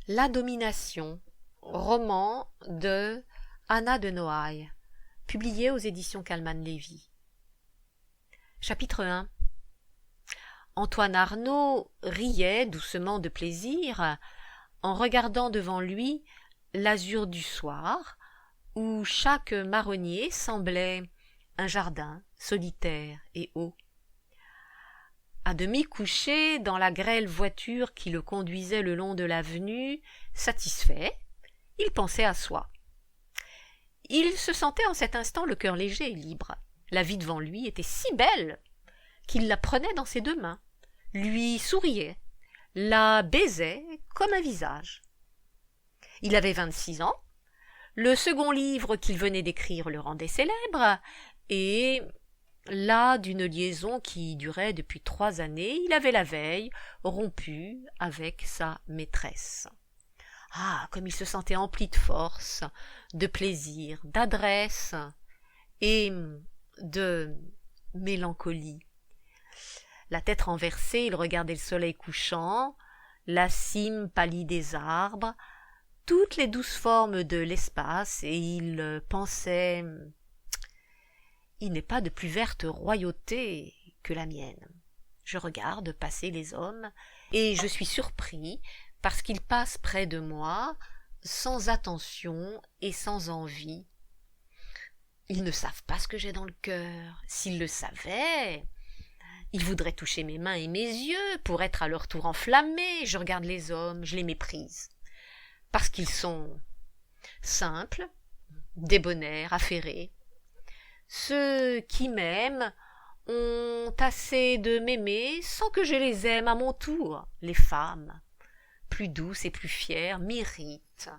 La domination, roman de Anna de Noailles, publié aux éditions Calman-Lévy. Chapitre 1. Antoine Arnauld riait doucement de plaisir en regardant devant lui l'azur du soir, où chaque marronnier semblait un jardin solitaire et haut. À demi couché dans la grêle voiture qui le conduisait le long de l'avenue, satisfait, il pensait à soi. Il se sentait en cet instant le cœur léger et libre. La vie devant lui était si belle qu'il la prenait dans ses deux mains, lui souriait, la baisait comme un visage. Il avait 26 ans, le second livre qu'il venait d'écrire le rendait célèbre, et là d'une liaison qui durait depuis 3 années, il avait la veille rompu avec sa maîtresse. Ah, comme il se sentait empli de force, de plaisir, d'adresse et de mélancolie. La tête renversée, il regardait le soleil couchant, la cime pâlie des arbres, toutes les douces formes de l'espace, et il pensait « Il n'est pas de plus verte royauté que la mienne. Je regarde passer les hommes, et je suis surpris parce qu'ils passent près de moi sans attention et sans envie. Ils ne savent pas ce que j'ai dans le cœur. S'ils le savaient, ils voudraient toucher mes mains et mes yeux pour être à leur tour enflammés. Je regarde les hommes, je les méprise. Parce qu'ils sont simples, débonnaires, affairés. Ceux qui m'aiment ont assez de m'aimer sans que je les aime à mon tour. Les femmes, plus douces et plus fières, m'irritent.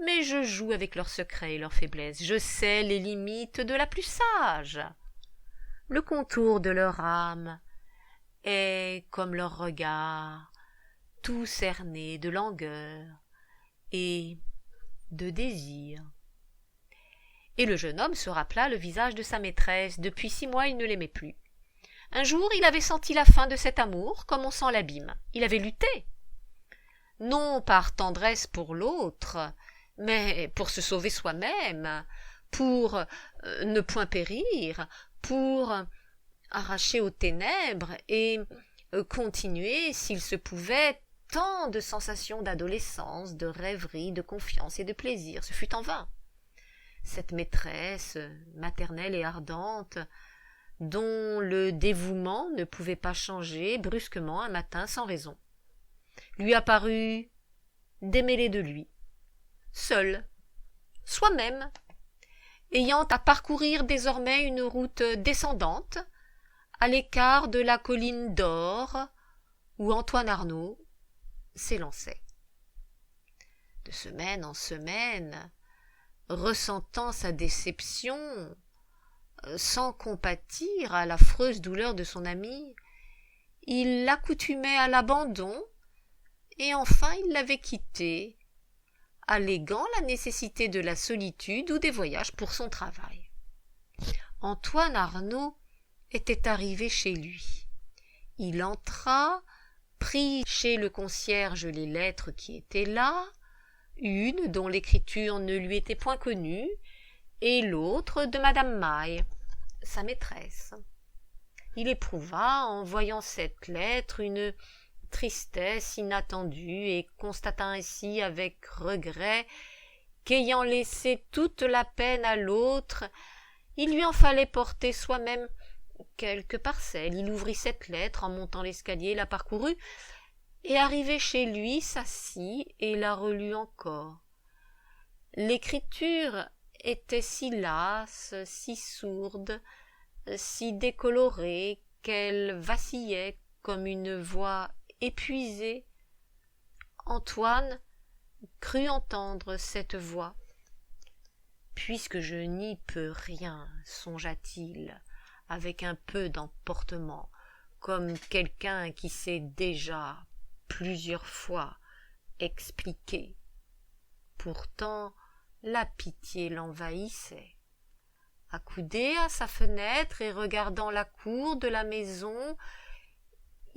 Mais je joue avec leurs secrets et leurs faiblesses. Je sais les limites de la plus sage. Le contour de leur âme est comme leur regard, tout cerné de langueur et de désir. Et le jeune homme se rappela le visage de sa maîtresse. Depuis 6 mois, il ne l'aimait plus. Un jour, il avait senti la fin de cet amour, comme on sent l'abîme. Il avait lutté. Non par tendresse pour l'autre, mais pour se sauver soi-même, pour ne point périr, pour arracher aux ténèbres et continuer, s'il se pouvait, tant de sensations d'adolescence, de rêverie, de confiance et de plaisir. Ce fut en vain. Cette maîtresse, maternelle et ardente, dont le dévouement ne pouvait pas changer brusquement un matin sans raison, lui apparut démêlé de lui, seul, soi-même, ayant à parcourir désormais une route descendante, à l'écart de la colline d'or où Antoine Arnauld s'élançait. De semaine en semaine, ressentant sa déception, sans compatir à l'affreuse douleur de son ami, il l'accoutumait à l'abandon, et enfin il l'avait quitté, alléguant la nécessité de la solitude ou des voyages pour son travail. Antoine Arnauld était arrivé chez lui. Il entra, prit chez le concierge les lettres qui étaient là, une dont l'écriture ne lui était point connue, et l'autre de madame Maille, sa maîtresse. Il éprouva, en voyant cette lettre, une tristesse inattendue, et constata ainsi avec regret qu'ayant laissé toute la peine à l'autre, il lui en fallait porter soi-même quelques parcelles. Il ouvrit cette lettre en montant l'escalier, la parcourut, et arrivé chez lui, s'assit et la relut encore. L'écriture était si lasse, si sourde, si décolorée, qu'elle vacillait comme une voix épuisée. Antoine crut entendre cette voix. Puisque je n'y peux rien, songea-t-il, avec un peu d'emportement, comme quelqu'un qui s'est déjà plusieurs fois expliqué. Pourtant, la pitié l'envahissait. Accoudé à sa fenêtre et regardant la cour de la maison,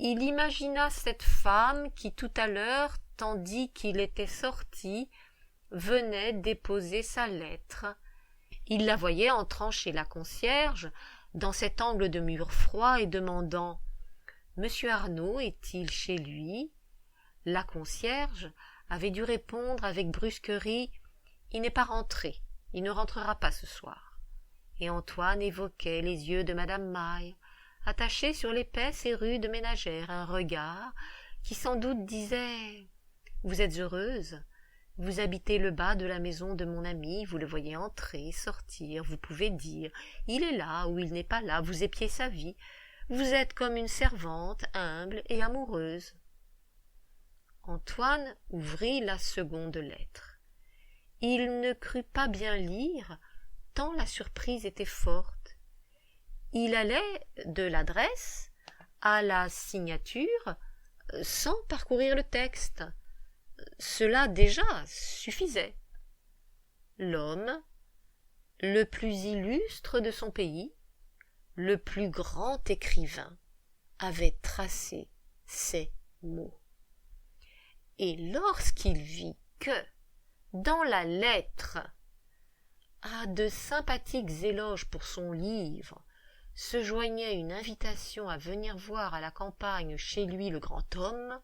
il imagina cette femme qui tout à l'heure, tandis qu'il était sorti, venait déposer sa lettre. Il la voyait entrant chez la concierge, dans cet angle de mur froid, et demandant « Monsieur Arnaud est-il chez lui ?» La concierge avait dû répondre avec brusquerie « Il n'est pas rentré, il ne rentrera pas ce soir. » Et Antoine évoquait les yeux de madame Maille, attachés sur l'épaisse et rude ménagère, un regard qui sans doute disait « Vous êtes heureuse, vous habitez le bas de la maison de mon ami, vous le voyez entrer, sortir, vous pouvez dire « Il est là ou il n'est pas là, vous épiez sa vie, vous êtes comme une servante humble et amoureuse. » Antoine ouvrit la seconde lettre. Il ne crut pas bien lire, tant la surprise était forte. Il allait de l'adresse à la signature sans parcourir le texte. Cela déjà suffisait. L'homme, le plus illustre de son pays, le plus grand écrivain, avait tracé ces mots. Et lorsqu'il vit que, dans la lettre, à de sympathiques éloges pour son livre, se joignait une invitation à venir voir à la campagne chez lui le grand homme,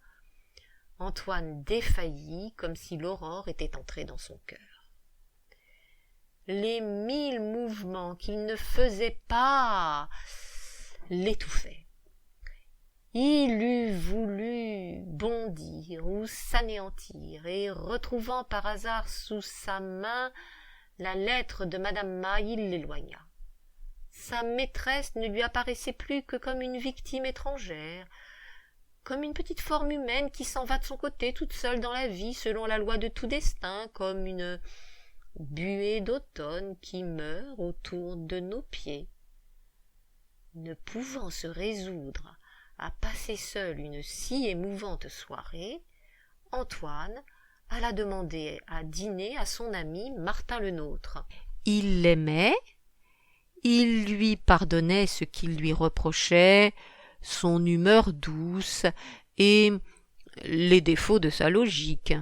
Antoine défaillit comme si l'aurore était entrée dans son cœur. Les 1000 mouvements qu'il ne faisait pas l'étouffaient. Il eût voulu bondir ou s'anéantir, et retrouvant par hasard sous sa main la lettre de madame Maille, il l'éloigna. Sa maîtresse ne lui apparaissait plus que comme une victime étrangère, comme une petite forme humaine qui s'en va de son côté toute seule dans la vie selon la loi de tout destin, comme une buée d'automne qui meurt autour de nos pieds. Ne pouvant se résoudre à passer seul une si émouvante soirée, Antoine alla demander à dîner à son ami Martin Lenôtre. Il l'aimait, il lui pardonnait ce qu'il lui reprochait, son humeur douce et les défauts de sa logique.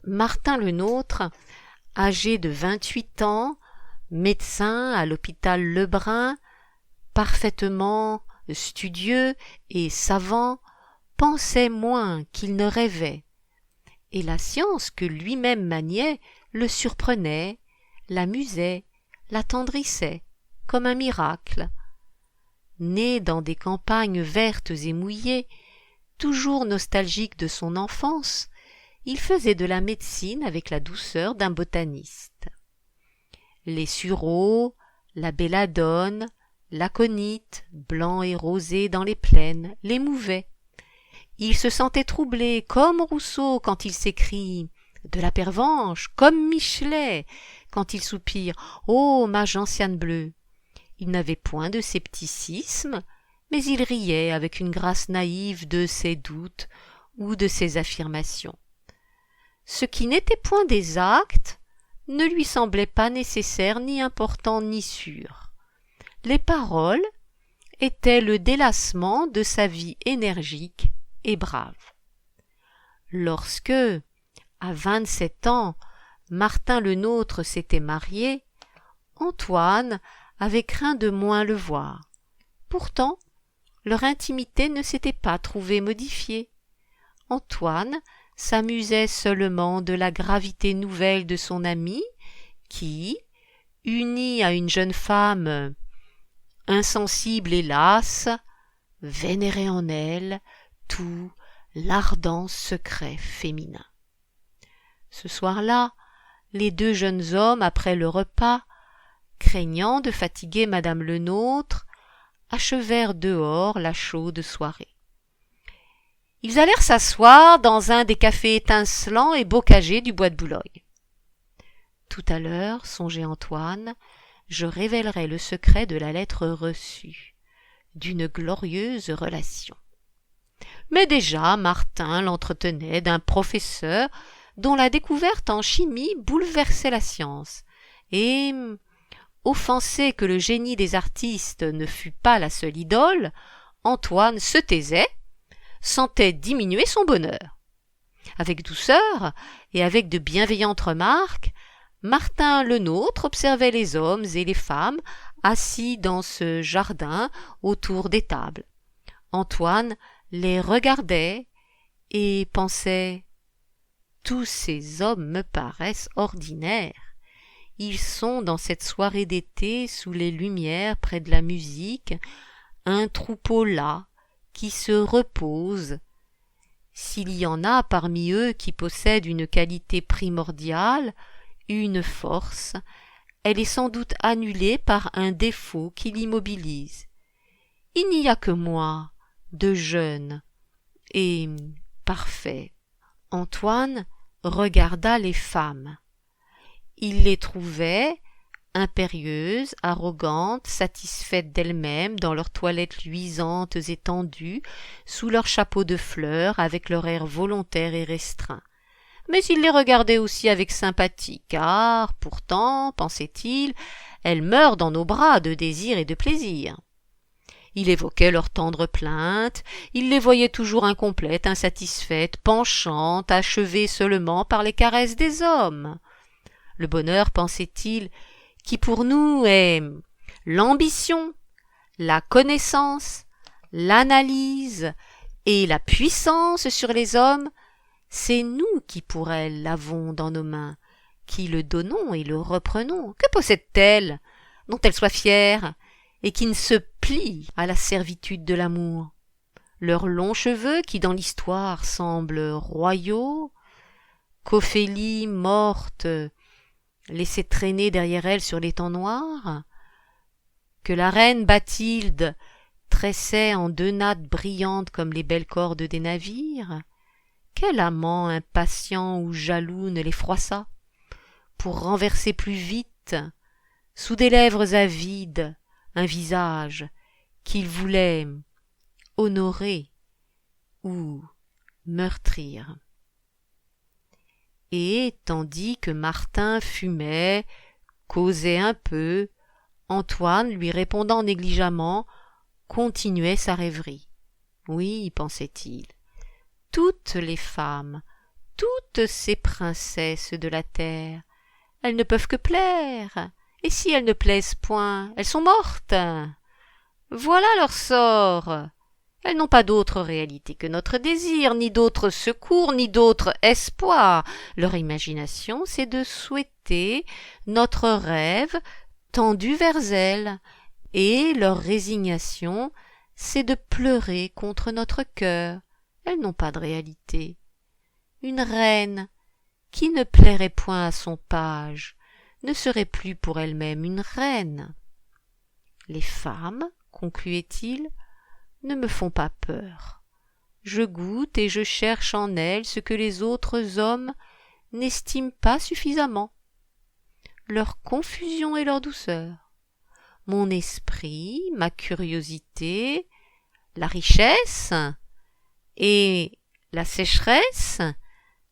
Martin Lenôtre, âgé de 28 ans, médecin à l'hôpital Lebrun, parfaitement studieux et savant, pensait moins qu'il ne rêvait, et la science que lui-même maniait le surprenait, l'amusait, l'attendrissait, comme un miracle. Né dans des campagnes vertes et mouillées, toujours nostalgique de son enfance, il faisait de la médecine avec la douceur d'un botaniste. Les sureaux, la belladone, l'aconite, blanc et rosé dans les plaines, l'émouvaient. Il se sentait troublé, comme Rousseau quand il s'écrie « de la pervenche », comme Michelet quand il soupire « ô ma gentiane bleue ». Il n'avait point de scepticisme, mais il riait avec une grâce naïve de ses doutes ou de ses affirmations. Ce qui n'était point des actes ne lui semblait pas nécessaire, ni important, ni sûr. Les paroles étaient le délassement de sa vie énergique et brave. Lorsque, à 27 ans, Martin Lenôtre s'était marié, Antoine avait craint de moins le voir. Pourtant, leur intimité ne s'était pas trouvée modifiée. Antoine s'amusait seulement de la gravité nouvelle de son ami qui, uni à une jeune femme insensible et lasse, vénérait en elle tout l'ardent secret féminin. Ce soir-là, les deux jeunes hommes, après le repas, craignant de fatiguer madame Lenôtre, achevèrent dehors la chaude soirée. Ils allèrent s'asseoir dans un des cafés étincelants et bocagés du bois de Boulogne. Tout à l'heure, songeait Antoine, je révélerai le secret de la lettre reçue, d'une glorieuse relation. Mais déjà Martin l'entretenait d'un professeur dont la découverte en chimie bouleversait la science, et, offensé que le génie des artistes ne fût pas la seule idole, Antoine se taisait sentait diminuer son bonheur. Avec douceur et avec de bienveillantes remarques, Martin Lenôtre observait les hommes et les femmes assis dans ce jardin autour des tables. Antoine les regardait et pensait « Tous ces hommes me paraissent ordinaires. Ils sont dans cette soirée d'été sous les lumières près de la musique, un troupeau là qui se repose. S'il y en a parmi eux qui possèdent une qualité primordiale, une force, elle est sans doute annulée par un défaut qui l'immobilise. Il n'y a que moi, de jeune et parfait. » Antoine regarda les femmes. Il les trouvait impérieuses, arrogantes, satisfaites d'elles-mêmes, dans leurs toilettes luisantes et tendues, sous leurs chapeaux de fleurs, avec leur air volontaire et restreint. Mais il les regardait aussi avec sympathie, car, pourtant, pensait-il, elles meurent dans nos bras de désir et de plaisir. Il évoquait leurs tendres plaintes, il les voyait toujours incomplètes, insatisfaites, penchantes, achevées seulement par les caresses des hommes. Le bonheur, pensait-il, qui pour nous est l'ambition, la connaissance, l'analyse et la puissance sur les hommes, c'est nous qui pour elles l'avons dans nos mains, qui le donnons et le reprenons. Que possède-t-elle, dont elle soit fière, et qui ne se plie à la servitude de l'amour? Leurs longs cheveux, qui dans l'histoire semblent royaux, qu'Ophélie morte laissait traîner derrière elle sur l'étang noir, que la reine Bathilde tressait en 2 nattes brillantes comme les belles cordes des navires, quel amant impatient ou jaloux ne les froissa, pour renverser plus vite, sous des lèvres avides, un visage qu'il voulait honorer ou meurtrir. Et, tandis que Martin fumait, causait un peu, Antoine, lui répondant négligemment, continuait sa rêverie. Oui, pensait-il, toutes les femmes, toutes ces princesses de la terre, elles ne peuvent que plaire, et si elles ne plaisent point, elles sont mortes. Voilà leur sort. Elles n'ont pas d'autre réalité que notre désir, ni d'autre secours, ni d'autre espoir. Leur imagination, c'est de souhaiter notre rêve tendu vers elles, et leur résignation, c'est de pleurer contre notre cœur. Elles n'ont pas de réalité. Une reine qui ne plairait point à son page ne serait plus pour elle-même une reine. Les femmes, concluait-il, ne me font pas peur. Je goûte et je cherche en elles ce que les autres hommes n'estiment pas suffisamment. Leur confusion et leur douceur. Mon esprit, ma curiosité, la richesse et la sécheresse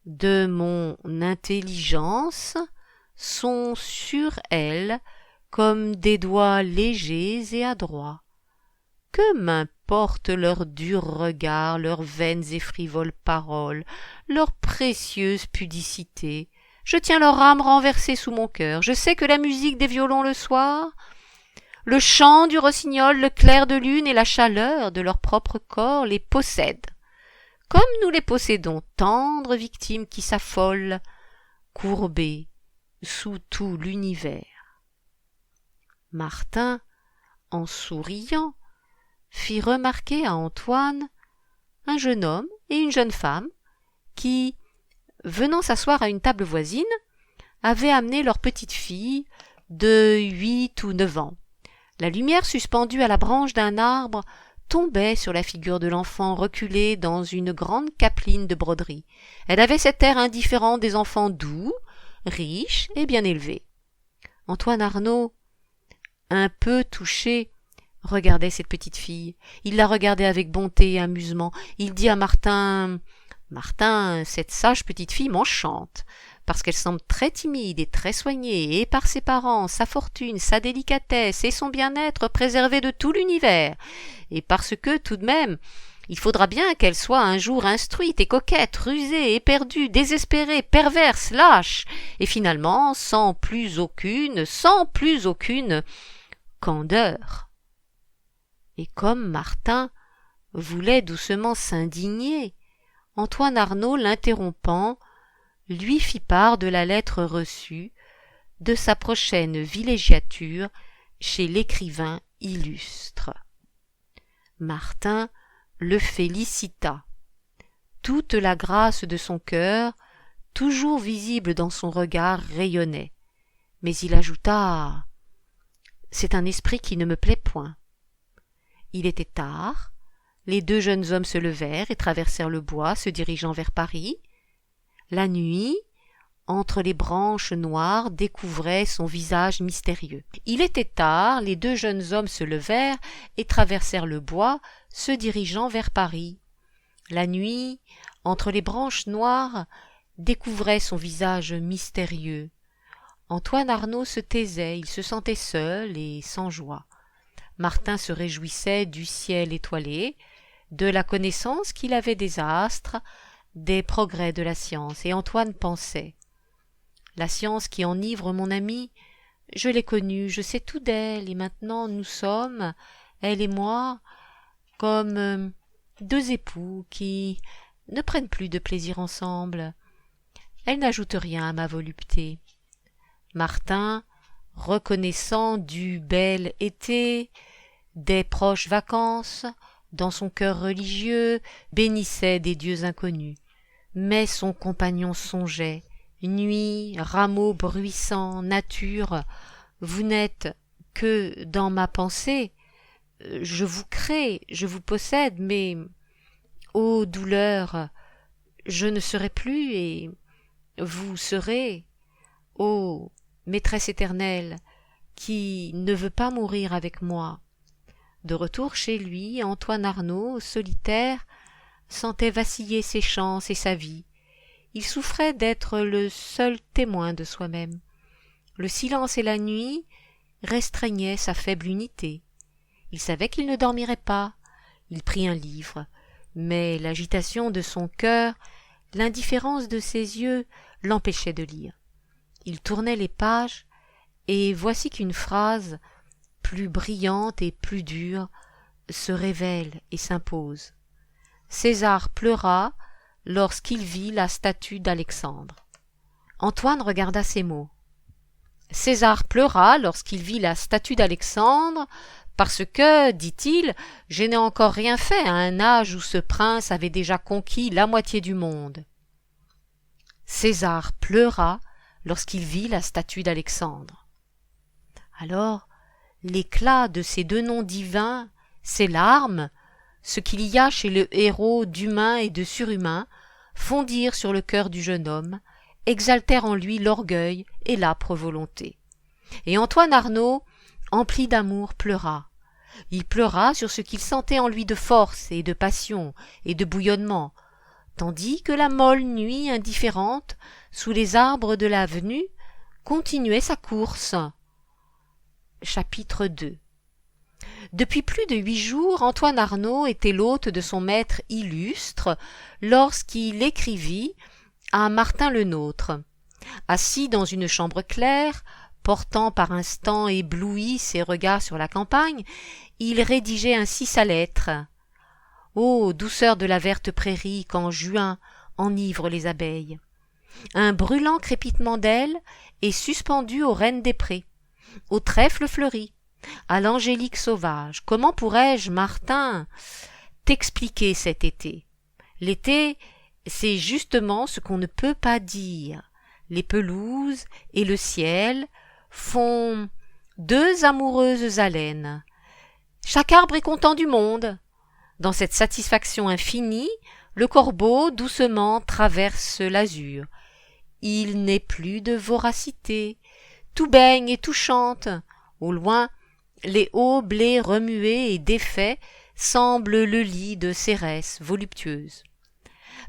de mon intelligence sont sur elles comme des doigts légers et adroits. Que m'importent leurs durs regards, leurs vaines et frivoles paroles, leur précieuse pudicité. Je tiens leur âme renversée sous mon cœur. Je sais que la musique des violons le soir, le chant du rossignol, le clair de lune et la chaleur de leur propre corps les possèdent, comme nous les possédons, tendres victimes qui s'affolent, courbées sous tout l'univers. Martin, en souriant, fit remarquer à Antoine un jeune homme et une jeune femme qui, venant s'asseoir à une table voisine, avaient amené leur petite fille de 8 ou 9 ans. La lumière suspendue à la branche d'un arbre tombait sur la figure de l'enfant reculée dans une grande capeline de broderie. Elle avait cet air indifférent des enfants doux, riches et bien élevés. Antoine Arnauld, un peu touché, regardait cette petite fille. Il la regardait avec bonté et amusement. Il dit à Martin « Martin, cette sage petite fille m'enchante, parce qu'elle semble très timide et très soignée, et par ses parents, sa fortune, sa délicatesse et son bien-être préservés de tout l'univers, et parce que, tout de même, Il faudra bien qu'elle soit un jour instruite et coquette, rusée, éperdue, désespérée, perverse, lâche, et finalement sans plus aucune candeur. Et comme Martin voulait doucement s'indigner, Antoine Arnauld, l'interrompant, lui fit part de la lettre reçue, de sa prochaine villégiature chez l'écrivain illustre. Martin le félicita. Toute la grâce de son cœur, toujours visible dans son regard, rayonnait. Mais il ajouta « C'est un esprit qui ne me plaît point. » Il était tard, les deux jeunes hommes se levèrent et traversèrent le bois, se dirigeant vers Paris. La nuit, entre les branches noires, découvrait son visage mystérieux. Il était tard, les deux jeunes hommes se levèrent et traversèrent le bois, se dirigeant vers Paris. La nuit, entre les branches noires, découvrait son visage mystérieux. Antoine Arnauld se taisait, il se sentait seul et sans joie. Martin se réjouissait du ciel étoilé, de la connaissance qu'il avait des astres, des progrès de la science, et Antoine pensait « La science qui enivre mon amie, je l'ai connue, je sais tout d'elle, et maintenant nous sommes, elle et moi, comme deux époux qui ne prennent plus de plaisir ensemble. Elle n'ajoute rien à ma volupté. » Martin, reconnaissant du bel été, des proches vacances, dans son cœur religieux, bénissait des dieux inconnus. Mais son compagnon songeait, nuit, rameaux bruissants, nature, vous n'êtes que dans ma pensée, je vous crée, je vous possède, mais, ô douleur, je ne serai plus et vous serez, ô maîtresse éternelle, qui ne veut pas mourir avec moi. De retour chez lui, Antoine Arnauld, solitaire, sentait vaciller ses chances et sa vie. Il souffrait d'être le seul témoin de soi-même. Le silence et la nuit restreignaient sa faible unité. Il savait qu'il ne dormirait pas. Il prit un livre, mais l'agitation de son cœur, l'indifférence de ses yeux l'empêchaient de lire. Il tournait les pages, et voici qu'une phrase, plus brillante et plus dure, se révèle et s'impose. César pleura lorsqu'il vit la statue d'Alexandre. Antoine regarda ces mots. César pleura lorsqu'il vit la statue d'Alexandre, parce que, dit-il, je n'ai encore rien fait à un âge où ce prince avait déjà conquis la moitié du monde. César pleura lorsqu'il vit la statue d'Alexandre. Alors, l'éclat de ces deux noms divins, ces larmes, ce qu'il y a chez le héros d'humain et de surhumain, fondirent sur le cœur du jeune homme, exaltèrent en lui l'orgueil et l'âpre volonté. Et Antoine Arnauld, empli d'amour, pleura. Il pleura sur ce qu'il sentait en lui de force et de passion et de bouillonnement, tandis que la molle nuit indifférente, sous les arbres de l'avenue, continuait sa course. Chapitre 2. Depuis plus de 8 jours, Antoine Arnauld était l'hôte de son maître illustre lorsqu'il écrivit à Martin le Nôtre. Assis dans une chambre claire, portant par instants ébloui ses regards sur la campagne, il rédigeait ainsi sa lettre. Ô douceur de la verte prairie qu'en juin enivre les abeilles! Un brûlant crépitement d'ailes est suspendu aux reines des prés, au trèfle fleuri, à l'angélique sauvage. Comment pourrais-je, Martin, t'expliquer cet été? L'été, c'est justement ce qu'on ne peut pas dire. Les pelouses et le ciel font deux amoureuses haleines. Chaque arbre est content du monde. Dans cette satisfaction infinie, le corbeau doucement traverse l'azur. Il n'est plus de voracité. Tout baigne et tout chante. Au loin, les hauts blés remués et défaits semblent le lit de Cérès voluptueuse.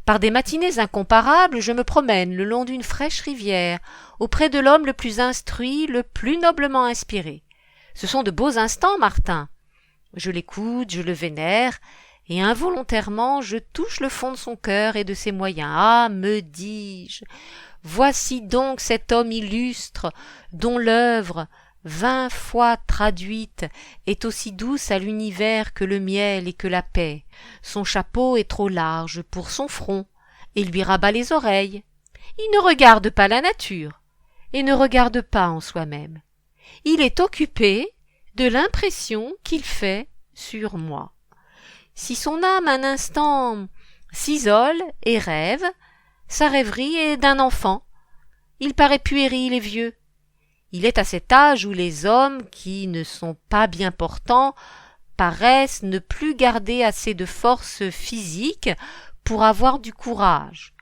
Par des matinées incomparables, je me promène le long d'une fraîche rivière, auprès de l'homme le plus instruit, le plus noblement inspiré. Ce sont de beaux instants, Martin. Je l'écoute, je le vénère, et involontairement je touche le fond de son cœur et de ses moyens. Ah, me dis-je, voici donc cet homme illustre, dont l'œuvre, 20 fois traduite, est aussi douce à l'univers que le miel et que la paix. Son chapeau est trop large pour son front, et lui rabat les oreilles. Il ne regarde pas la nature, et ne regarde pas en soi-même. Il est occupé de l'impression qu'il fait sur moi. Si son âme un instant s'isole et rêve, sa rêverie est d'un enfant. Il paraît puéril et vieux. Il est à cet âge où les hommes qui ne sont pas bien portants paraissent ne plus garder assez de force physique pour avoir du courage.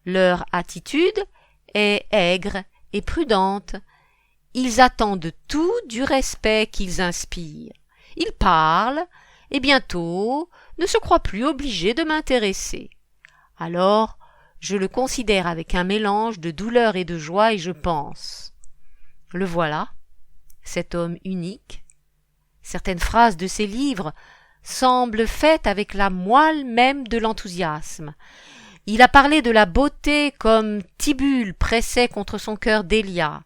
Leur attitude est aigre et prudente. Ils attendent tout du respect qu'ils inspirent. Ils parlent, et bientôt ne se croient plus obligés de m'intéresser. Alors, je le considère avec un mélange de douleur et de joie, et je pense: le voilà, cet homme unique. Certaines phrases de ses livres semblent faites avec la moelle même de l'enthousiasme. Il a parlé de la beauté comme Tibulle pressait contre son cœur d'Élia.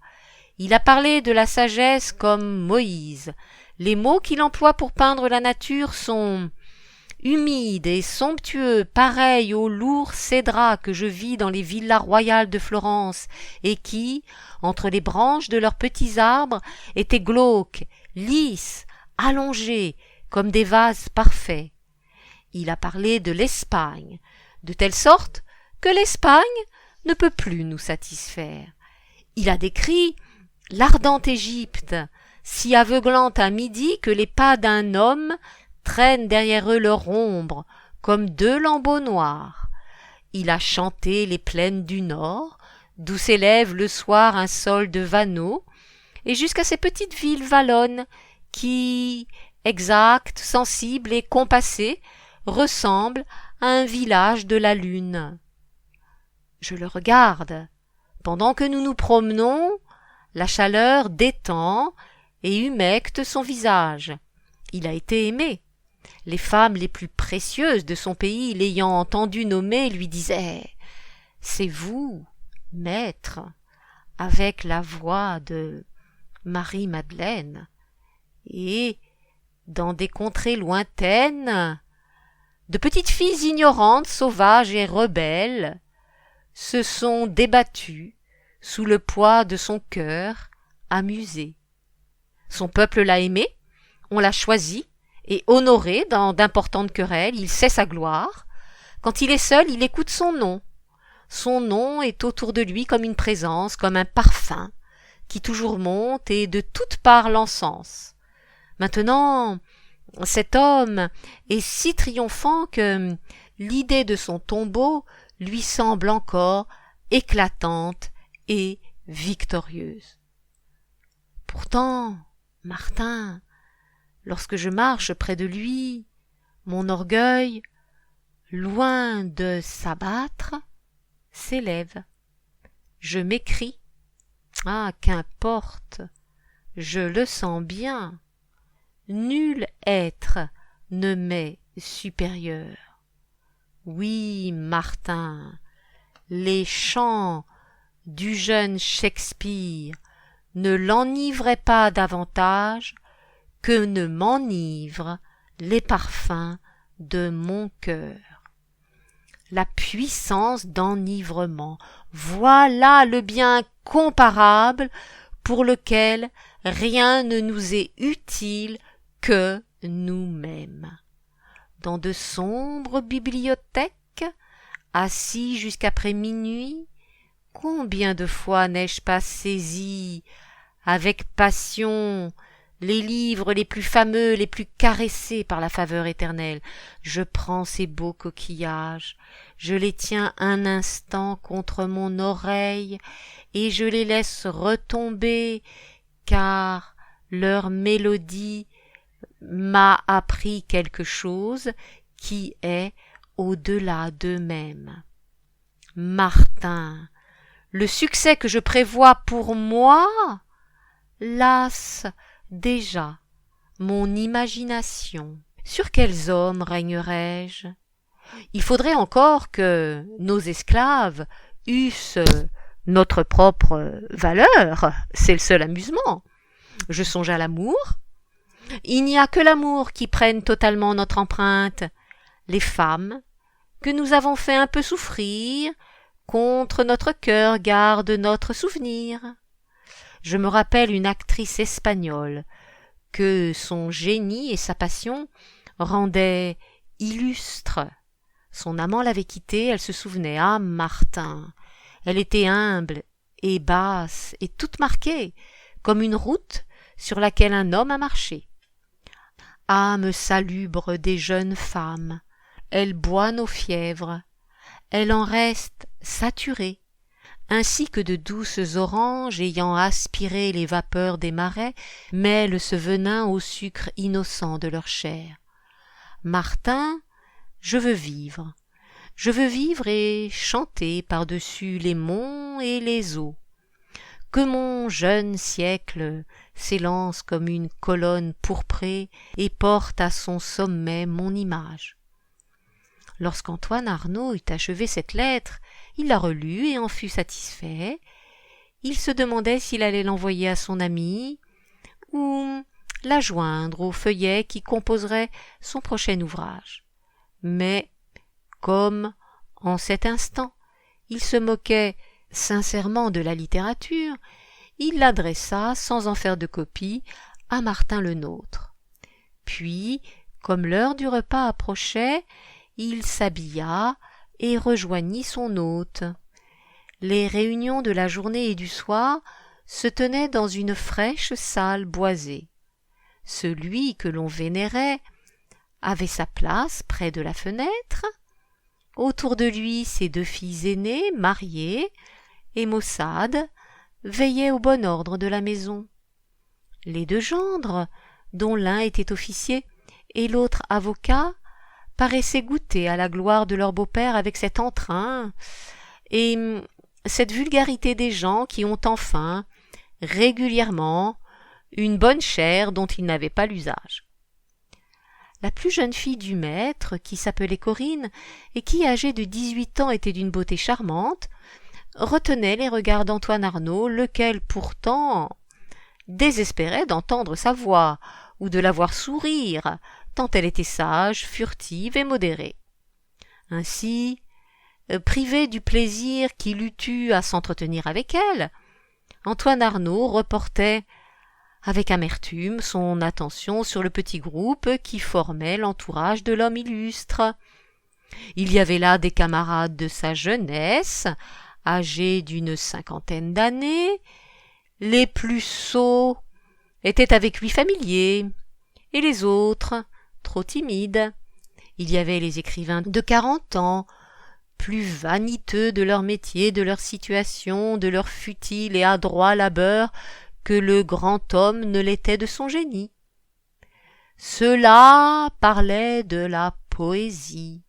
Il a parlé de la sagesse comme Moïse. Les mots qu'il emploie pour peindre la nature sont humides et somptueux, pareils aux lourds cédrats que je vis dans les villas royales de Florence, et qui, entre les branches de leurs petits arbres, étaient glauques, lisses, allongés, comme des vases parfaits. Il a parlé de l'Espagne, de telle sorte que l'Espagne ne peut plus nous satisfaire. Il a décrit l'ardente Égypte, si aveuglante à midi que les pas d'un homme traînent derrière eux leur ombre, comme deux lambeaux noirs. Il a chanté les plaines du Nord, d'où s'élève le soir un sol de vanneaux, et jusqu'à ces petites villes wallonnes qui, exactes, sensibles et compassées, ressemblent à un village de la lune. Je le regarde. Pendant que nous nous promenons, la chaleur détend et humecte son visage. Il a été aimé. Les femmes les plus précieuses de son pays, l'ayant entendu nommer, lui disaient: « C'est vous, maître, avec la voix de Marie-Madeleine. » Et, dans des contrées lointaines, de petites filles ignorantes, sauvages et rebelles se sont débattues sous le poids de son cœur amusé. Son peuple l'a aimé, on l'a choisi et honoré dans d'importantes querelles, il sait sa gloire. Quand il est seul, il écoute son nom. Son nom est autour de lui comme une présence, comme un parfum qui toujours monte et de toutes parts l'encense. Maintenant, cet homme est si triomphant que l'idée de son tombeau lui semble encore éclatante et victorieuse. Pourtant, Martin, lorsque je marche près de lui, mon orgueil, loin de s'abattre, s'élève. Je m'écrie: « Ah, qu'importe, je le sens bien. Nul être ne m'est supérieur. Oui, Martin, les chants du jeune Shakespeare ne l'enivraient pas davantage que ne m'enivrent les parfums de mon cœur. » La puissance d'enivrement, voilà le bien comparable pour lequel rien ne nous est utile que nous-mêmes. Dans de sombres bibliothèques, assis jusqu'après minuit, combien de fois n'ai-je pas saisi avec passion les livres les plus fameux, les plus caressés par la faveur éternelle. Je prends ces beaux coquillages, je les tiens un instant contre mon oreille et je les laisse retomber, car leur mélodie m'a appris quelque chose qui est au-delà d'eux-mêmes. Martin, le succès que je prévois pour moi lasse déjà mon imagination. sur quels hommes régnerai-je? Il faudrait encore que nos esclaves eussent notre propre valeur, c'est le seul amusement. Je songe à l'amour. Il n'y a que l'amour qui prenne totalement notre empreinte. Les femmes, que nous avons fait un peu souffrir, contre notre cœur gardent notre souvenir. Je me rappelle une actrice espagnole que son génie et sa passion rendaient illustre. Son amant l'avait quittée, elle se souvenait. Ah, Martin! Elle était humble et basse et toute marquée, comme une route sur laquelle un homme a marché. Âme salubre des jeunes femmes, elle boit nos fièvres, elle en reste saturée, ainsi que de douces oranges ayant aspiré les vapeurs des marais mêlent ce venin au sucre innocent de leur chair. Martin, je veux vivre et chanter par-dessus les monts et les eaux. Que mon jeune siècle s'élance comme une colonne pourprée et porte à son sommet mon image. Lorsqu'Antoine Arnauld eut achevé cette lettre, il la relut et en fut satisfait. Il se demandait s'il allait l'envoyer à son ami ou la joindre au feuillet qui composerait son prochain ouvrage. Mais, comme, en cet instant, il se moquait sincèrement de la littérature, il l'adressa, sans en faire de copie, à Martin Lenôtre. Puis, comme l'heure du repas approchait, il s'habilla et rejoignit son hôte. Les réunions de la journée et du soir se tenaient dans une fraîche salle boisée. Celui que l'on vénérait avait sa place près de la fenêtre. Autour de lui, ses 2 filles aînées, mariées, et maussades, veillaient au bon ordre de la maison. Les 2 gendres, dont l'un était officier et l'autre avocat, paraissaient goûter à la gloire de leur beau-père avec cet entrain et cette vulgarité des gens qui ont enfin, régulièrement, une bonne chair dont ils n'avaient pas l'usage. La plus jeune fille du maître, qui s'appelait Corinne, et qui, âgée de 18 ans, était d'une beauté charmante, retenait les regards d'Antoine Arnauld, lequel pourtant désespérait d'entendre sa voix ou de la voir sourire, tant elle était sage, furtive et modérée. Ainsi, privé du plaisir qu'il eût eu à s'entretenir avec elle, Antoine Arnauld reportait avec amertume son attention sur le petit groupe qui formait l'entourage de l'homme illustre. Il y avait là des camarades de sa jeunesse, âgés d'une 50aine d'années. Les plus sots étaient avec lui familiers, et les autres, trop timides. Il y avait les écrivains de 40 ans, plus vaniteux de leur métier, de leur situation, de leur futile et adroit labeur que le grand homme ne l'était de son génie. Ceux-là parlaient de la poésie,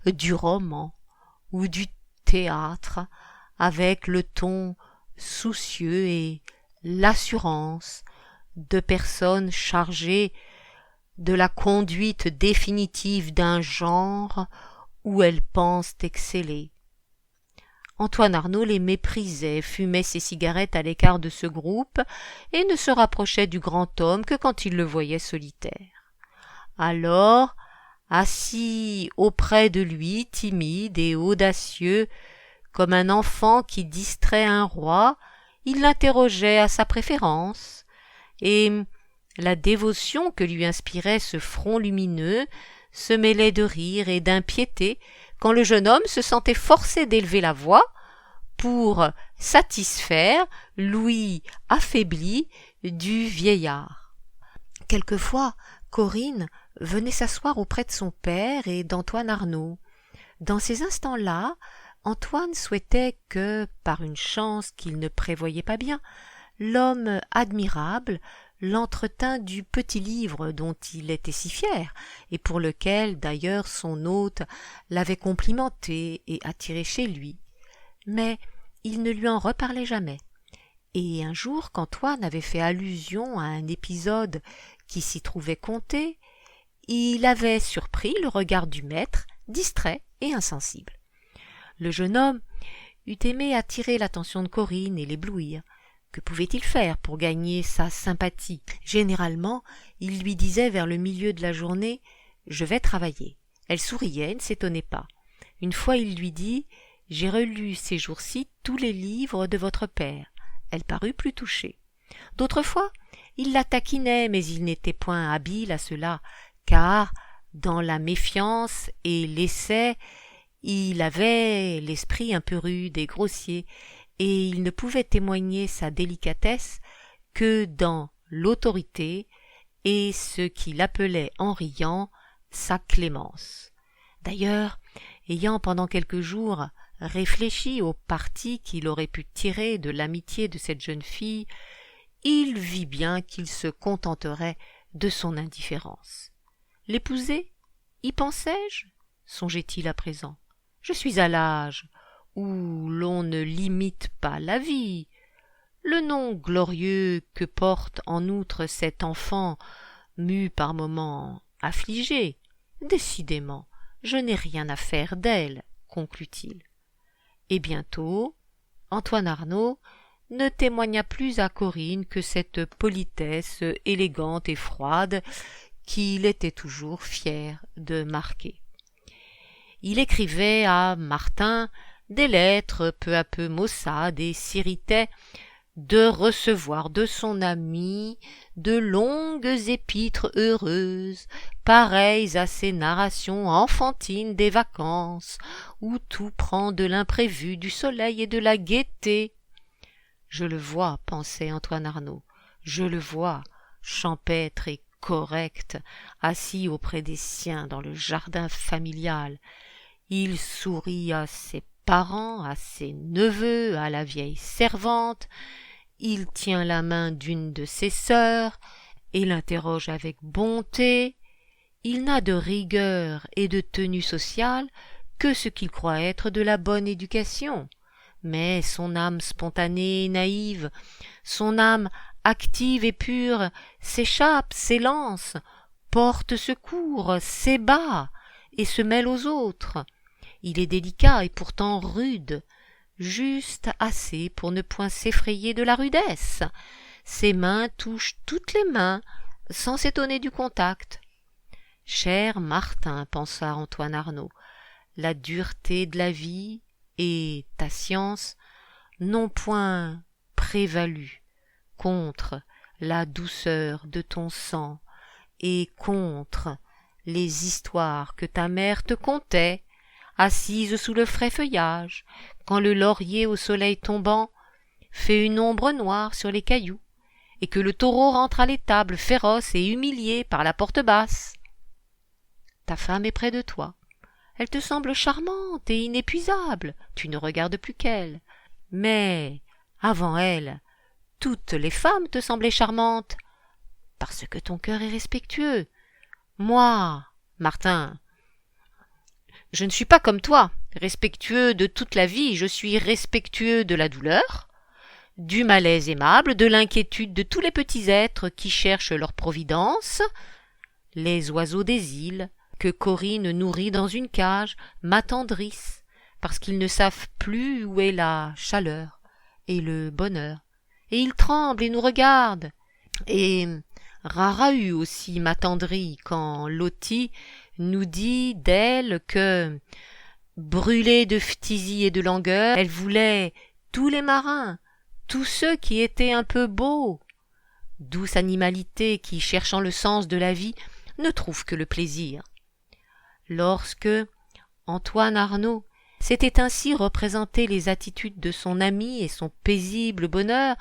du roman ou du théâtre, avec le ton soucieux et l'assurance de personnes chargées de la conduite définitive d'un genre où elles pensent exceller. Antoine Arnauld les méprisait, fumait ses cigarettes à l'écart de ce groupe et ne se rapprochait du grand homme que quand il le voyait solitaire. Alors, assis auprès de lui, timide et audacieux, comme un enfant qui distrait un roi, il l'interrogeait à sa préférence, et la dévotion que lui inspirait ce front lumineux se mêlait de rire et d'impiété quand le jeune homme se sentait forcé d'élever la voix pour satisfaire l'ouïe affaiblie du vieillard. Quelquefois, Corinne venait s'asseoir auprès de son père et d'Antoine Arnauld. Dans ces instants-là, Antoine souhaitait que, par une chance qu'il ne prévoyait pas bien, l'homme admirable l'entretint du petit livre dont il était si fier, et pour lequel, d'ailleurs, son hôte l'avait complimenté et attiré chez lui. Mais il ne lui en reparlait jamais. Et un jour, qu'Antoine avait fait allusion à un épisode qui s'y trouvait conté, il avait surpris le regard du maître, distrait et insensible. Le jeune homme eût aimé attirer l'attention de Corinne et l'éblouir. Que pouvait-il faire pour gagner sa sympathie? Généralement, il lui disait vers le milieu de la journée « Je vais travailler ». Elle souriait et ne s'étonnait pas. Une fois, il lui dit « J'ai relu ces jours-ci tous les livres de votre père ». Elle parut plus touchée. D'autres fois, il la taquinait, mais il n'était point habile à cela, car, dans la méfiance et l'essai, il avait l'esprit un peu rude et grossier, et il ne pouvait témoigner sa délicatesse que dans l'autorité et ce qu'il appelait en riant sa clémence. D'ailleurs, ayant pendant quelques jours réfléchi au parti qu'il aurait pu tirer de l'amitié de cette jeune fille, il vit bien qu'il se contenterait de son indifférence. L'épouser? Y pensais-je? Songeait-il à présent. Je suis à l'âge où l'on ne limite pas la vie. Le nom glorieux que porte en outre cet enfant m'eût par moments affligé. Décidément, je n'ai rien à faire d'elle, conclut-il. Et bientôt, Antoine Arnauld ne témoigna plus à Corinne que cette politesse élégante et froide qu'il était toujours fier de marquer. Il écrivait à Martin des lettres peu à peu maussades et s'irritait de recevoir de son ami de longues épîtres heureuses, pareilles à ces narrations enfantines des vacances, où tout prend de l'imprévu, du soleil et de la gaieté. Je le vois, pensait Antoine Arnauld, je le vois, champêtre et correct, assis auprès des siens dans le jardin familial. Il sourit à ses parents, à ses neveux, à la vieille servante. Il tient la main d'une de ses sœurs et l'interroge avec bonté. Il n'a de rigueur et de tenue sociale que ce qu'il croit être de la bonne éducation. Mais son âme spontanée et naïve, son âme active et pure, s'échappe, s'élance, porte secours, s'ébat et se mêle aux autres. Il est délicat et pourtant rude, juste assez pour ne point s'effrayer de la rudesse. Ses mains touchent toutes les mains, sans s'étonner du contact. Cher Martin, pensa Antoine Arnauld, la dureté de la vie et ta science n'ont point prévalu contre la douceur de ton sang et contre les histoires que ta mère te contait, assise sous le frais feuillage, quand le laurier au soleil tombant fait une ombre noire sur les cailloux, et que le taureau rentre à l'étable féroce et humilié par la porte basse. Ta femme est près de toi. Elle te semble charmante et inépuisable, tu ne regardes plus qu'elle. Mais, avant elle, toutes les femmes te semblaient charmantes, parce que ton cœur est respectueux. Moi, Martin, je ne suis pas comme toi, respectueux de toute la vie, je suis respectueux de la douleur, du malaise aimable, de l'inquiétude de tous les petits êtres qui cherchent leur providence. Les oiseaux des îles, que Corinne nourrit dans une cage, m'attendrissent, parce qu'ils ne savent plus où est la chaleur et le bonheur. Et ils tremblent et nous regardent. Et Rarahu aussi m'attendrit quand Loti nous dit d'elle que, brûlée de phtisie et de langueur, elle voulait tous les marins, tous ceux qui étaient un peu beaux. Douce animalité qui, cherchant le sens de la vie, ne trouve que le plaisir. Lorsque Antoine Arnauld s'était ainsi représenté les attitudes de son ami et son paisible bonheur,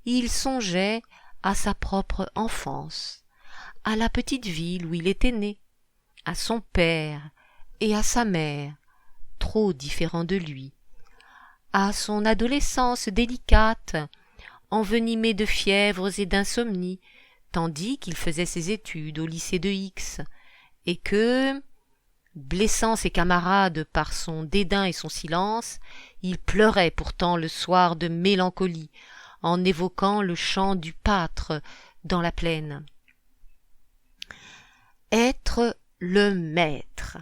il songeait à sa propre enfance, à la petite ville où il était né, à son père et à sa mère, trop différents de lui, à son adolescence délicate, envenimée de fièvres et d'insomnie, tandis qu'il faisait ses études au lycée de X, et que, blessant ses camarades par son dédain et son silence, il pleurait pourtant le soir de mélancolie, en évoquant le chant du pâtre dans la plaine. être le maître,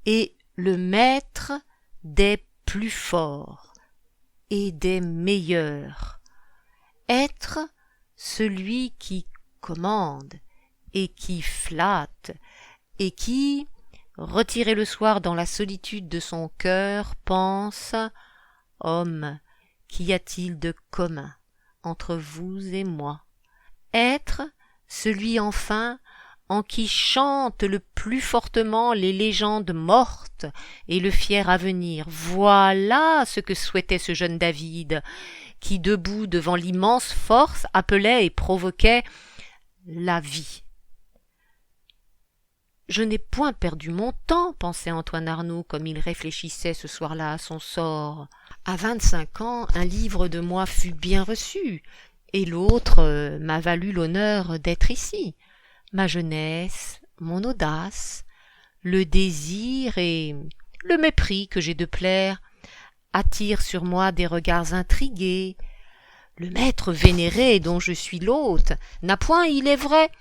et le maître des plus forts et des meilleurs, être celui qui commande et qui flatte et qui, retiré le soir dans la solitude de son cœur, pense « Homme, qu'y a-t-il de commun entre vous et moi ?» Être celui enfin en qui chantent le plus fortement les légendes mortes et le fier avenir. Voilà ce que souhaitait ce jeune David, qui debout devant l'immense force appelait et provoquait la vie. Je n'ai point perdu mon temps, pensait Antoine Arnauld comme il réfléchissait ce soir-là à son sort. À 25 ans, un livre de moi fut bien reçu, et l'autre m'a valu l'honneur d'être ici. Ma jeunesse, mon audace, le désir et le mépris que j'ai de plaire attirent sur moi des regards intrigués. Le maître vénéré dont je suis l'hôte n'a point, il est vrai,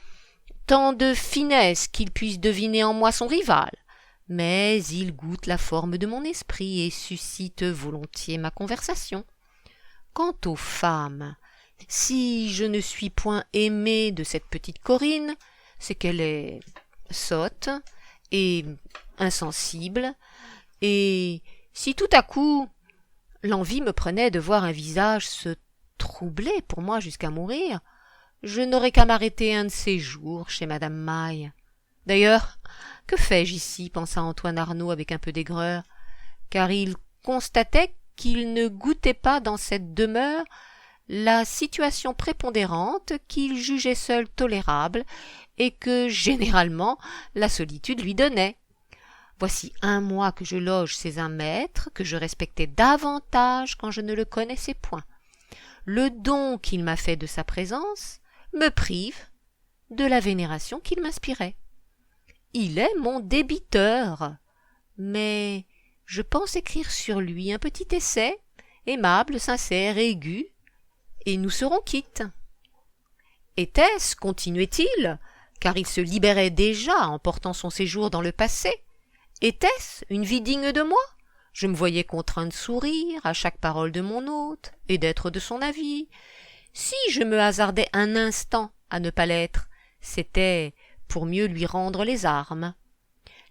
tant de finesse qu'il puisse deviner en moi son rival, mais il goûte la forme de mon esprit et suscite volontiers ma conversation. Quant aux femmes, si je ne suis point aimé de cette petite Corinne, c'est qu'elle est sotte et insensible, et si tout à coup l'envie me prenait de voir un visage se troubler pour moi jusqu'à mourir, je n'aurais qu'à m'arrêter un de ces jours chez madame Maille. D'ailleurs, que fais-je ici, pensa Antoine Arnauld avec un peu d'aigreur, car il constatait qu'il ne goûtait pas dans cette demeure la situation prépondérante qu'il jugeait seul tolérable et que, généralement, la solitude lui donnait. Voici 1 mois que je loge chez un maître que je respectais davantage quand je ne le connaissais point. Le don qu'il m'a fait de sa présence me prive de la vénération qu'il m'inspirait. Il est mon débiteur, mais je pense écrire sur lui un petit essai, aimable, sincère, aigu, et nous serons quittes. Était-ce, continuait-il, car il se libérait déjà en portant son séjour dans le passé, était-ce une vie digne de moi? Je me voyais contraint de sourire à chaque parole de mon hôte et d'être de son avis. Si je me hasardais un instant à ne pas l'être, c'était pour mieux lui rendre les armes.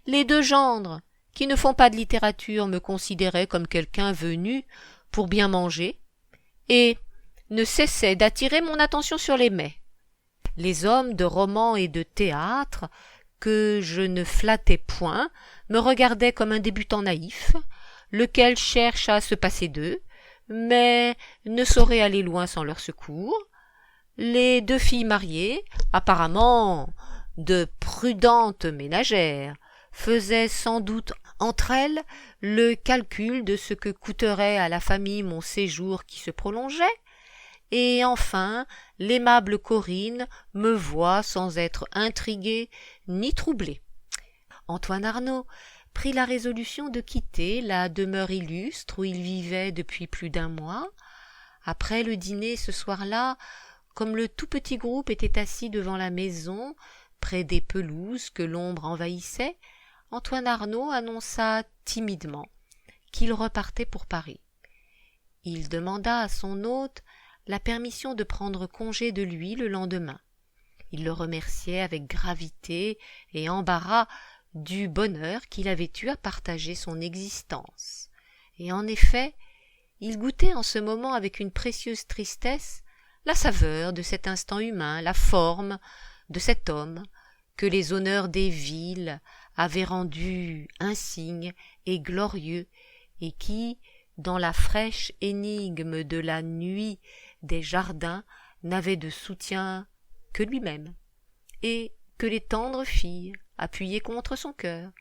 Les 2 gendres, qui ne font pas de littérature, me considéraient comme quelqu'un venu pour bien manger, et ne cessaient d'attirer mon attention sur les mets. Les hommes de roman et de théâtre, que je ne flattais point, me regardaient comme un débutant naïf, lequel cherche à se passer d'eux, mais ne saurait aller loin sans leur secours. Les 2 filles mariées, apparemment de prudentes ménagères, faisaient sans doute entre elles le calcul de ce que coûterait à la famille mon séjour qui se prolongeait, et enfin l'aimable Corinne me voit sans être intriguée ni troublée. Antoine Arnauld prit la résolution de quitter la demeure illustre où il vivait depuis plus d'1 mois. Après le dîner ce soir-là, comme le tout petit groupe était assis devant la maison, près des pelouses que l'ombre envahissait, Antoine Arnauld annonça timidement qu'il repartait pour Paris. Il demanda à son hôte la permission de prendre congé de lui le lendemain. Il le remerciait avec gravité et embarras du bonheur qu'il avait eu à partager son existence. Et en effet, il goûtait en ce moment avec une précieuse tristesse la saveur de cet instant humain, la forme de cet homme que les honneurs des villes avaient rendu insigne et glorieux, et qui, dans la fraîche énigme de la nuit des jardins, n'avait de soutien que lui-même, et que les tendres filles appuyées contre son cœur.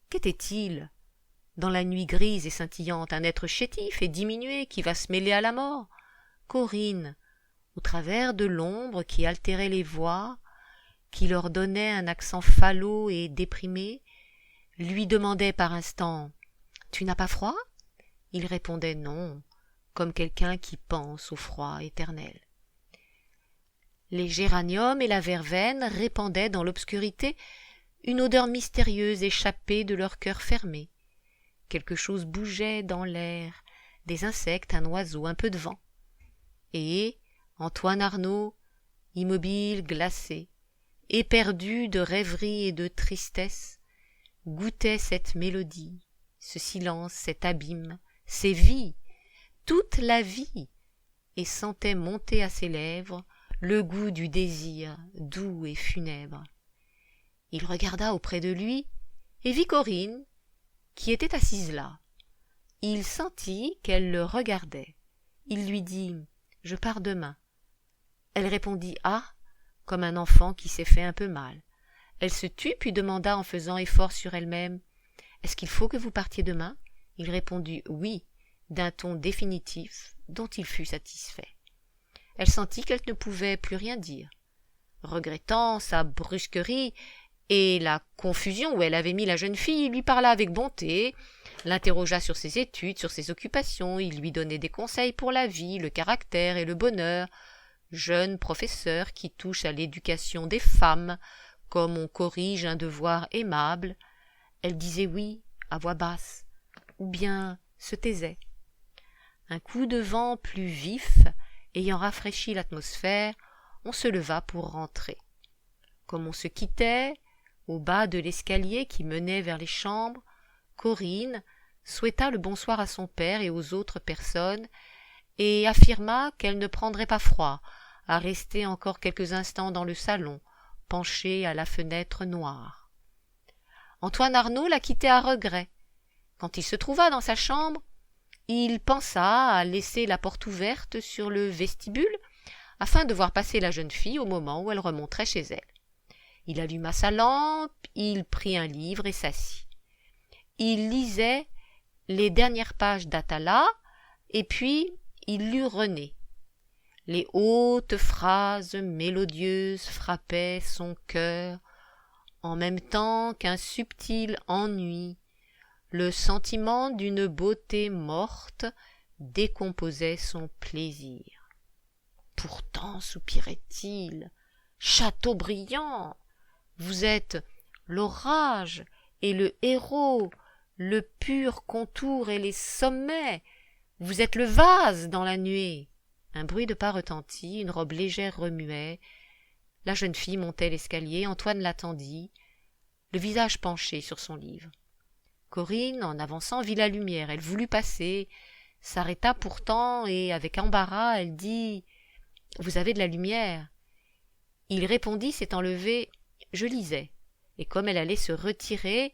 Qu'était-il dans la nuit grise et scintillante? Un être chétif et diminué qui va se mêler à la mort? Corinne, au travers de l'ombre qui altérait les voix, qui leur donnait un accent falot et déprimé, lui demandait par instants « Tu n'as pas froid ?» Il répondait non, comme quelqu'un qui pense au froid éternel. Les géraniums et la verveine répandaient dans l'obscurité une odeur mystérieuse échappait de leur cœur fermé. Quelque chose bougeait dans l'air, des insectes, un oiseau, un peu de vent. Et Antoine Arnauld, immobile, glacé, éperdu de rêverie et de tristesse, goûtait cette mélodie, ce silence, cet abîme, ces vies, toute la vie, et sentait monter à ses lèvres le goût du désir, doux et funèbre. Il regarda auprès de lui et vit Corinne, qui était assise là. Il sentit qu'elle le regardait. Il lui dit « Je pars demain ». Elle répondit « Ah », comme un enfant qui s'est fait un peu mal. Elle se tut puis demanda en faisant effort sur elle-même « Est-ce qu'il faut que vous partiez demain ?» Il répondit « Oui », d'un ton définitif dont il fut satisfait. Elle sentit qu'elle ne pouvait plus rien dire. Regrettant sa brusquerie et la confusion où elle avait mis la jeune fille, il lui parla avec bonté, l'interrogea sur ses études, sur ses occupations, il lui donnait des conseils pour la vie, le caractère et le bonheur, jeune professeur qui touche à l'éducation des femmes, comme on corrige un devoir aimable. Elle disait oui à voix basse, ou bien se taisait. Un coup de vent plus vif ayant rafraîchi l'atmosphère, on se leva pour rentrer. Comme on se quittait, au bas de l'escalier qui menait vers les chambres, Corinne souhaita le bonsoir à son père et aux autres personnes et affirma qu'elle ne prendrait pas froid à rester encore quelques instants dans le salon, penchée à la fenêtre noire. Antoine Arnauld la quittait à regret. Quand il se trouva dans sa chambre, il pensa à laisser la porte ouverte sur le vestibule afin de voir passer la jeune fille au moment où elle remonterait chez elle. Il alluma sa lampe, il prit un livre et s'assit. Il lisait les dernières pages d'Atala et puis il lut René. Les hautes phrases mélodieuses frappaient son cœur en même temps qu'un subtil ennui. Le sentiment d'une beauté morte décomposait son plaisir. Pourtant, soupirait-il, Chateaubriand, vous êtes l'orage et le héros, le pur contour et les sommets, vous êtes le vase dans la nuée. Un bruit de pas retentit, une robe légère remuait. La jeune fille montait l'escalier, Antoine l'attendit, le visage penché sur son livre. Corinne, en avançant, vit la lumière. Elle voulut passer, s'arrêta pourtant, et avec embarras, elle dit « Vous avez de la lumière ?» Il répondit, s'étant levé « Je lisais ». Et comme elle allait se retirer,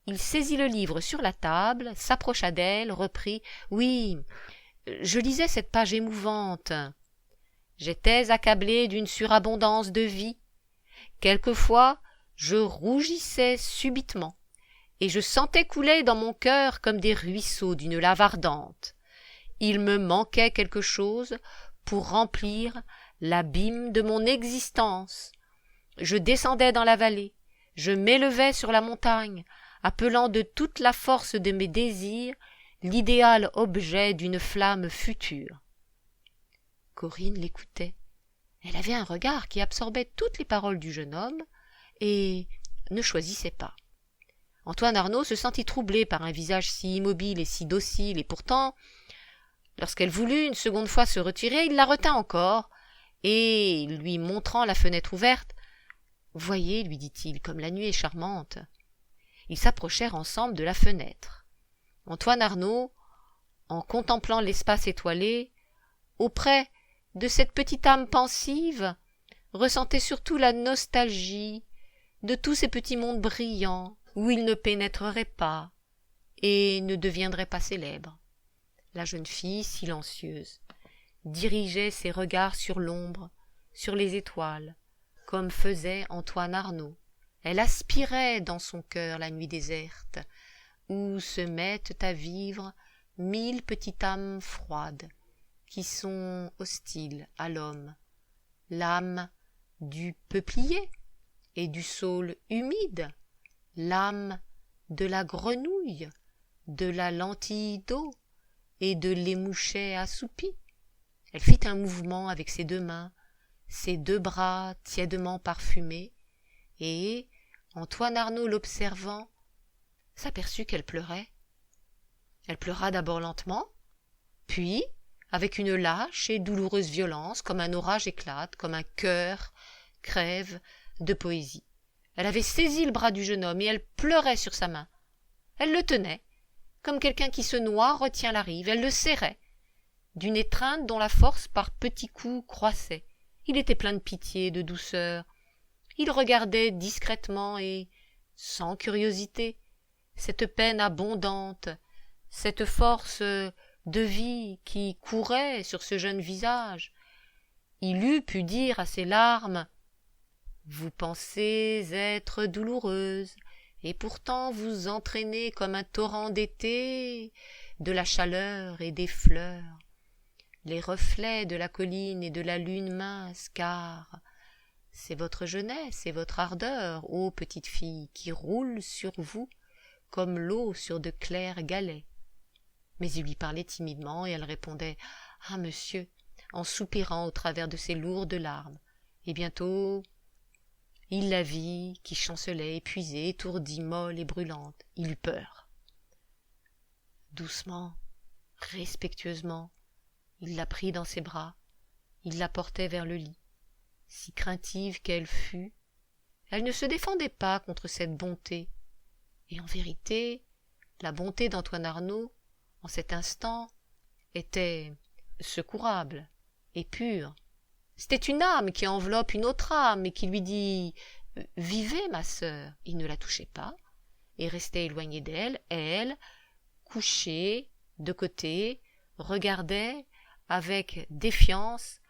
il saisit le livre sur la table, s'approcha d'elle, reprit « Oui, je lisais cette page émouvante. J'étais accablé d'une surabondance de vie. Quelquefois, je rougissais subitement. Et je sentais couler dans mon cœur comme des ruisseaux d'une lave ardente. Il me manquait quelque chose pour remplir l'abîme de mon existence. Je descendais dans la vallée, je m'élevais sur la montagne, appelant de toute la force de mes désirs l'idéal objet d'une flamme future. Corinne l'écoutait. Elle avait un regard qui absorbait toutes les paroles du jeune homme et ne choisissait pas. Antoine Arnauld se sentit troublé par un visage si immobile et si docile, et pourtant, lorsqu'elle voulut une seconde fois se retirer, il la retint encore, et, lui montrant la fenêtre ouverte, « Voyez, lui dit-il, comme la nuit est charmante. » Ils s'approchèrent ensemble de la fenêtre. Antoine Arnauld, en contemplant l'espace étoilé, auprès de cette petite âme pensive, ressentait surtout la nostalgie de tous ces petits mondes brillants, où il ne pénétrerait pas et ne deviendrait pas célèbre. La jeune fille, silencieuse, dirigeait ses regards sur l'ombre, sur les étoiles, comme faisait Antoine Arnauld. Elle aspirait dans son cœur la nuit déserte, où se mettent à vivre 1000 petites âmes froides, qui sont hostiles à l'homme, l'âme du peuplier et du saule humide, l'âme de la grenouille, de la lentille d'eau et de l'émouchet assoupi. Elle fit un mouvement avec ses deux mains, ses deux bras tièdement parfumés, et, Antoine Arnauld, l'observant, s'aperçut qu'elle pleurait. Elle pleura d'abord lentement, puis, avec une lâche et douloureuse violence, comme un orage éclate, comme un cœur crève de poésie. Elle avait saisi le bras du jeune homme et elle pleurait sur sa main. Elle le tenait, comme quelqu'un qui se noie retient la rive. Elle le serrait, d'une étreinte dont la force par petits coups croissait. Il était plein de pitié, de douceur. Il regardait discrètement et sans curiosité cette peine abondante, cette force de vie qui courait sur ce jeune visage. Il eût pu dire à ses larmes « Vous pensez être douloureuse, et pourtant vous entraînez comme un torrent d'été de la chaleur et des fleurs, les reflets de la colline et de la lune mince, car c'est votre jeunesse et votre ardeur, ô petite fille, qui roulent sur vous comme l'eau sur de clairs galets. » Mais il lui parlait timidement et elle répondait « Ah, monsieur !» en soupirant au travers de ses lourdes larmes. Et bientôt, il la vit qui chancelait, épuisée, étourdie, molle et brûlante. Il eut peur. Doucement, respectueusement, il la prit dans ses bras, il la portait vers le lit. Si craintive qu'elle fût, elle ne se défendait pas contre cette bonté. Et en vérité, la bonté d'Antoine Arnauld, en cet instant, était secourable et pure. C'était une âme qui enveloppe une autre âme et qui lui dit « Vivez, ma sœur !» Il ne la touchait pas et restait éloigné d'elle, et elle, couchée de côté, regardait avec défiance,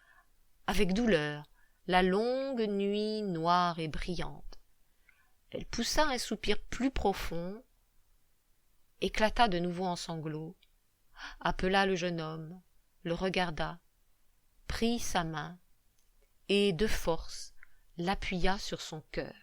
avec douleur, la longue nuit noire et brillante. Elle poussa un soupir plus profond, éclata de nouveau en sanglots, appela le jeune homme, le regarda, prit sa main et de force l'appuya sur son cœur.